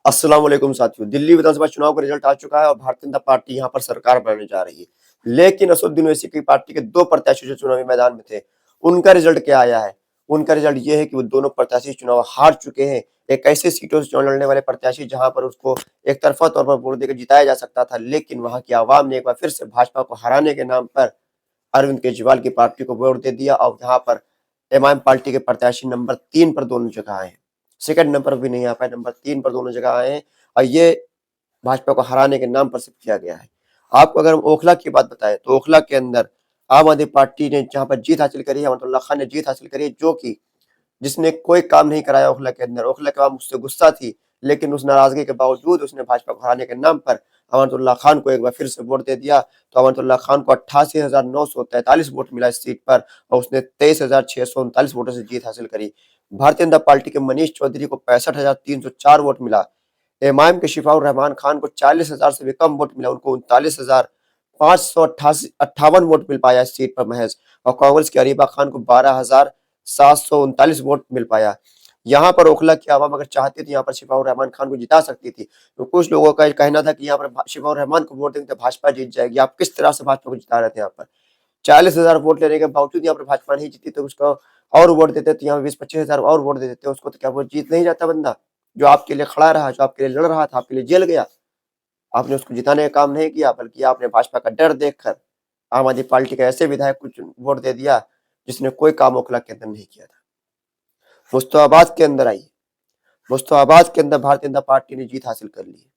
अस्सलाम वालेकुम साथियों। दिल्ली विधानसभा चुनाव का रिजल्ट आ चुका है और भारतीय जनता पार्टी यहाँ पर सरकार बनाने जा रही है। लेकिन असदुद्दीन ओवैसी की पार्टी के दो प्रत्याशी जो चुनावी मैदान में थे, उनका रिजल्ट क्या आया है? उनका रिजल्ट ये है कि वो दोनों प्रत्याशी चुनाव हार चुके हैं। एक ऐसे सीटों से चुनाव लड़ने वाले प्रत्याशी जहां पर उसको एक तरफा तौर पर वोट देकर जिताया जा सकता था, लेकिन वहां की आवाम ने एक बार फिर से भाजपा को हराने के नाम पर अरविंद केजरीवाल की पार्टी को वोट दे दिया और यहाँ पर एमआईएम पार्टी के प्रत्याशी नंबर 3 पर दोनों जगह आए हैं। सेकंड नंबर भी नहीं आ पाए, नंबर 3 पर दोनों जगह आए हैं और ये भाजपा को हराने के नाम पर सिर्फ किया गया है। आपको अगर हम ओखला की बात बताएं तो ओखला के अंदर आम आदमी पार्टी ने जहां पर जीत हासिल करी है, अमरुल्ला खान ने जीत हासिल करी है, जो कि जिसने कोई काम नहीं कराया ओखला के अंदर। ओखला के बाद मुझसे गुस्सा थी, लेकिन उस नाराजगी के बावजूद उसने भाजपा को हराने के नाम पर अमरुल्ला खान को एक बार फिर से वोट दे दिया। तो अमरुल्ला खान को 88,943 वोट मिला इस सीट पर और उसने 23,639 वोटों से जीत हासिल करी। भारतीय जनता पार्टी के मनीष चौधरी को 65,304 वोट मिला। एमआईएम के शिफाउर रहमान खान को 40,000 से भी कम वोट मिला, उनको 39,588 वोट मिल पाया इस सीट पर महज। और कांग्रेस के अरीबा खान को 12,739 वोट मिल पाया। यहाँ पर ओखला की आवाम अगर चाहती थी यहाँ पर शिफाउर रहमान खान को जिता सकती थी, तो कुछ लोगों का कहना था कि यहाँ पर शिफाउर रहमान को वोट देंगे तो भाजपा जीत जाएगी। आप किस तरह से भाजपा को जिता रहे थे? यहाँ पर 40,000 वोट लेने के बावजूद यहाँ पर भाजपा नहीं जीती, तो उसको और वोट देते तो यहाँ 20-25,000 और वोट दे देते उसको, तो क्या वो जीत नहीं जाता बंदा जो आपके लिए खड़ा रहा, जो आपके लिए लड़ रहा था, आपके लिए जेल गया? आपने उसको जिताने का काम नहीं किया, बल्कि आपने भाजपा का डर देखकर आम आदमी पार्टी के ऐसे विधायक कुछ वोट दे दिया जिसने कोई काम ओखला के अंदर नहीं किया था। मुश्ताबाद के अंदर आई, मुश्ताबाद के अंदर भारतीय जनता पार्टी ने जीत हासिल कर ली।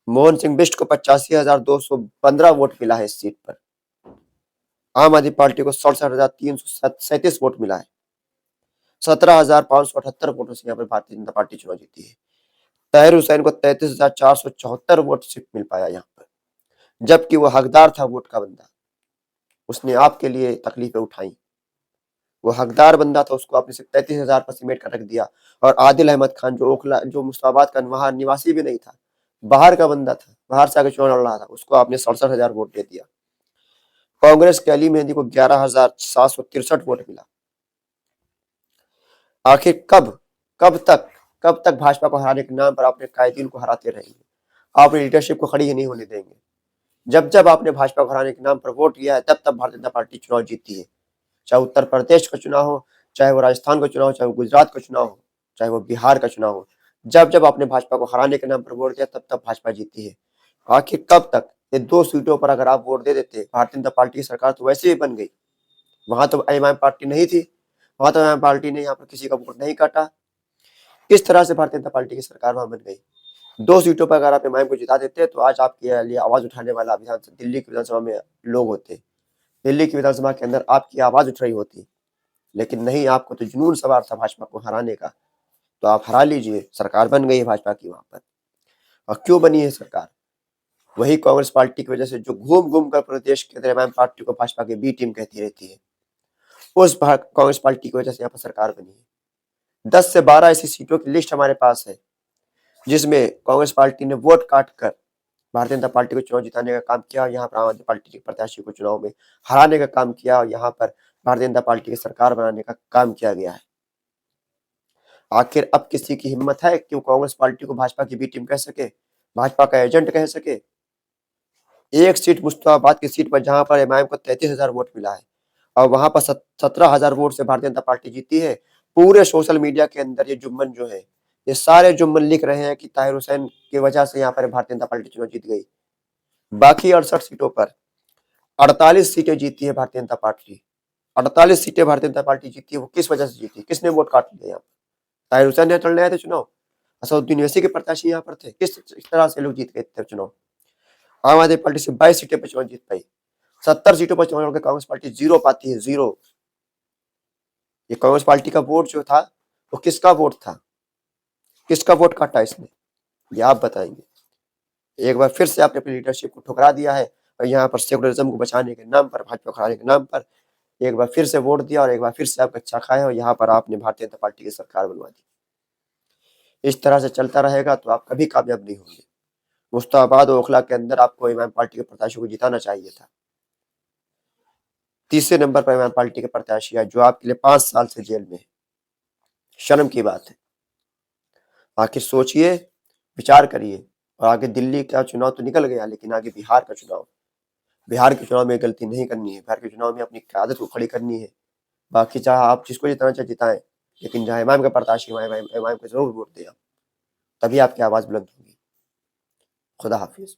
मोहन सिंह बिष्ट को 85,215 वोट मिला है इस सीट पर। आम आदमी पार्टी को 67,337 वोट मिला है। 17,578 वोटों से यहाँ पर भारतीय जनता पार्टी चुनाव जीती है। ताहिर हुसैन को 33,474 वोट सिर्फ मिल पाया यहाँ पर, जबकि वो हकदार था वोट का बंदा। उसने आपके लिए तकलीफें उठाई, वो हकदार बंदा था, उसको आपने सिर्फ 33,000 पर सिमेट कर रख दिया। और आदिल अहमद खान जो ओखला जो मुस्ताबाद का वहां निवासी भी नहीं था, बाहर का बंदा था, बाहर से आके चुनाव लड़ रहा था, उसको आपने 67,000 वोट दे दिया। कांग्रेस के अली मेहंदी को 11,763 वोट मिला। आखिर कब तक भाजपा को हराने के नाम पर अपने कायदीन को हराते रहेंगे? आप लीडरशिप को खड़ी ही नहीं होने देंगे। जब जब आपने भाजपा को हराने के नाम पर वोट किया है, तब तब भारतीय जनता पार्टी चुनाव जीतती है। चाहे उत्तर प्रदेश का चुनाव हो, चाहे वो राजस्थान का चुनाव हो, चाहे वो गुजरात का चुनाव हो, चाहे वो बिहार का चुनाव हो, जब जब आपने भाजपा को हराने के नाम पर वोट दिया, तब तब भाजपा जीतती है। आखिर कब तक? ये दो सीटों पर अगर आप वोट दे देते, भारतीय जनता पार्टी की सरकार तो वैसे ही बन गई। वहां तो एमआईएम पार्टी नहीं थी, वहां तो एमआईएम पार्टी ने यहाँ पर किसी का वोट नहीं काटा। किस तरह से भारतीय जनता पार्टी की सरकार वहां बन गई? दो सीटों पर अगर आप एमआईएम को जिता देते तो आज आपके लिए आवाज उठाने वाला दिल्ली की विधानसभा में लोग होते। दिल्ली की विधानसभा के अंदर आपकी आवाज उठ रही होती, लेकिन नहीं, आपको तो जुनून सवार था भाजपा को हराने का। तो आप हरा लीजिए, सरकार बन गई है भाजपा की वहां पर। और क्यों बनी है सरकार? वही कांग्रेस पार्टी की वजह से, जो घूम घूम कर प्रदेश के अंदर एमआईएम पार्टी को भाजपा की बी टीम कहती रहती है। उस कांग्रेस पार्टी की वजह से यहाँ पर सरकार बनी है। 10 से 12 ऐसी सीटों की लिस्ट हमारे पास है, जिसमें कांग्रेस पार्टी ने वोट काट कर भारतीय जनता पार्टी को चुनाव जिताने का काम किया, यहाँ पर आम आदमी पार्टी के प्रत्याशी को चुनाव में हराने का काम किया और यहाँ पर भारतीय जनता पार्टी की सरकार बनाने का काम किया गया है। आखिर अब किसी की हिम्मत है कि वो कांग्रेस पार्टी को भाजपा की बी टीम कह सके, भाजपा का एजेंट कह सके? एक सीट मुश्ताबाद की सीट पर जहां पर एमआईएम को 33,000 वोट मिला है और वहां पर 17,000 वोट से भारतीय जनता पार्टी जीती है। पूरे सोशल मीडिया के अंदर ये जुम्मन जो है, ये सारे जुम्मन लिख रहे हैं कि ताहिर हुसैन की वजह से यहाँ पर भारतीय जनता पार्टी चुनाव जीत गई। बाकी 68 सीटों पर 48 सीटें जीती है भारतीय जनता पार्टी। 48 सीटें भारतीय जनता पार्टी जीती है, वो किस वजह से जीती? किसने वोट काट लिया? यहाँ ताहिर हुसैन ने लड़ने आए थे चुनाव, असदुद्दीन ओवैसी के प्रत्याशी यहाँ पर थे, किस तरह से लोग जीत गए थे चुनाव? आम आदमी पार्टी से 22 सीटें पर चुनाव जीत पाई। 70 सीटों पर चुनाव लड़कर कांग्रेस पार्टी जीरो पाती है, जीरो। ये कांग्रेस पार्टी का वोट जो था, वो किसका वोट था? किसका वोट काटा इसने? ये आप बताएंगे। एक बार फिर से आपने अपनी लीडरशिप को ठुकरा दिया है और यहाँ पर सेकुलरिज्म को बचाने के नाम पर, भाजपा को हराने के नाम पर एक बार फिर से वोट दिया और एक बार फिर से आप कच्चा खाए और यहाँ पर आपने भारतीय जनता पार्टी की सरकार बनवा दी। इस तरह से चलता रहेगा तो आप कभी कामयाब नहीं होंगे। मुश्ताबाद और ओखला के अंदर आपको इमाम पार्टी के प्रत्याशी को जिताना चाहिए था। तीसरे नंबर पर इमाम पार्टी के प्रत्याशी है जो आपके लिए 5 साल से जेल में है। शर्म की बात है। आखिर सोचिए, विचार करिए। और आगे दिल्ली का चुनाव तो निकल गया, लेकिन आगे बिहार का चुनाव, बिहार के चुनाव में गलती नहीं करनी है। बिहार के चुनाव में अपनी क़यादत को खड़ी करनी है। बाकी चाहे आप जिसको जिताना चाहे जिताएं, लेकिन जहाँ इमाम का प्रत्याशी इमाम को जरूर वोट दें आप, तभी आपकी आवाज़ बुलंद होगी। खुदा हाफिज़।